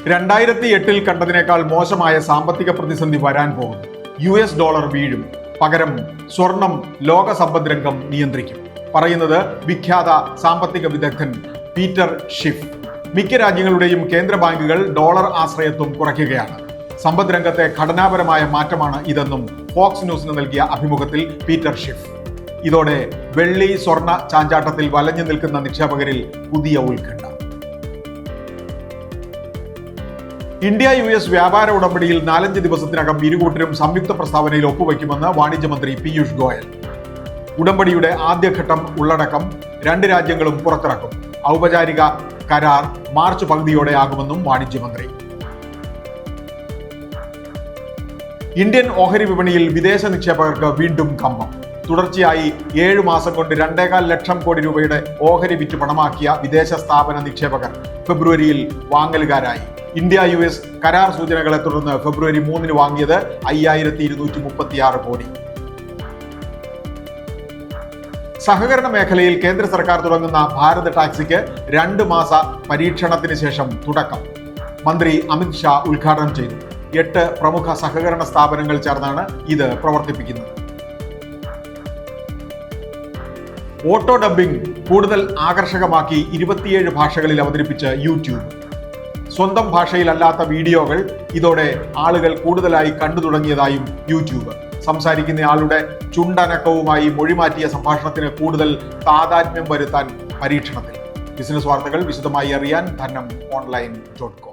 2008 കണ്ടതിനേക്കാൾ മോശമായ സാമ്പത്തിക പ്രതിസന്ധി വരാൻ പോകുന്നു. $, വീഴും. പകരം സ്വർണം ലോക സമ്പദ് രംഗം നിയന്ത്രിക്കും. പറയുന്നത് വിഖ്യാത സാമ്പത്തിക വിദഗ്ധൻ പീറ്റർ ഷിഫ്. മിക്ക രാജ്യങ്ങളുടെയും കേന്ദ്ര ബാങ്കുകൾ ഡോളർ ആശ്രയത്വം കുറയ്ക്കുകയാണ്. സമ്പദ് രംഗത്തെ ഘടനാപരമായ മാറ്റമാണ് ഇതെന്നും ഫോക്സ് ന്യൂസിന് നൽകിയ അഭിമുഖത്തിൽ പീറ്റർ ഷിഫ്. ഇതോടെ വെള്ളി സ്വർണ്ണ ചാഞ്ചാട്ടത്തിൽ വലഞ്ഞു നിൽക്കുന്ന നിക്ഷേപകരിൽ പുതിയ ഉത്കണ്ഠ. ഇന്ത്യ US വ്യാപാര ഉടമ്പടിയിൽ 4 ദിവസത്തിനകം ഇരുകൂട്ടരും സംയുക്ത പ്രസ്താവനയിൽ ഒപ്പുവയ്ക്കുമെന്ന് വാണിജ്യമന്ത്രി പീയൂഷ് ഗോയൽ. ഉടമ്പടിയുടെ ആദ്യഘട്ടം ഉള്ളടക്കം 2 രാജ്യങ്ങളും പുറത്തിറക്കും. ഔപചാരിക കരാർ മാർച്ച് പകുതിയോടെ ആകുമെന്നും വാണിജ്യമന്ത്രി. ഇന്ത്യൻ ഓഹരി വിപണിയിൽ വിദേശ നിക്ഷേപകർക്ക് വീണ്ടും കമ്പം. തുടർച്ചയായി 7 മാസം കൊണ്ട് 2.25 ലക്ഷം കോടി രൂപയുടെ ഓഹരി വിറ്റ് പണമാക്കിയ വിദേശ സ്ഥാപന നിക്ഷേപകർ ഫെബ്രുവരിയിൽ വാങ്ങലുകാരായി. ഇന്ത്യ US കരാർ സൂചനകളെ തുടർന്ന് ഫെബ്രുവരി 3 വാങ്ങിയത് 5236 കോടി. സഹകരണ മേഖലയിൽ കേന്ദ്ര സർക്കാർ തുടങ്ങുന്ന ഭാരത് ടാക്സിക്ക് 2 മാസ പരീക്ഷണത്തിന് ശേഷം തുടക്കം. മന്ത്രി അമിത് ഷാ ഉദ്ഘാടനം ചെയ്തു. 8 പ്രമുഖ സഹകരണ സ്ഥാപനങ്ങൾ ചേർന്നാണ് ഇത് പ്രവർത്തിപ്പിക്കുന്നത്. ഓട്ടോ ഡബ്ബിംഗ് കൂടുതൽ ആകർഷകമാക്കി 27 ഭാഷകളിൽ അവതരിപ്പിച്ച് യൂട്യൂബ്. സ്വന്തം ഭാഷയിലല്ലാത്ത വീഡിയോകൾ ഇതോടെ ആളുകൾ കൂടുതലായി കണ്ടു തുടങ്ങിയതായും യൂട്യൂബ്. സംസാരിക്കുന്നയാളുടെ ചുണ്ടനക്കവുമായി മൊഴിമാറ്റിയ സംഭാഷണത്തിന് കൂടുതൽ താദാത്മ്യം വരുത്താൻ പരീക്ഷണത്തിൽ. ബിസിനസ് വാർത്തകൾ വിശദമായി അറിയാൻ ധനം online.com.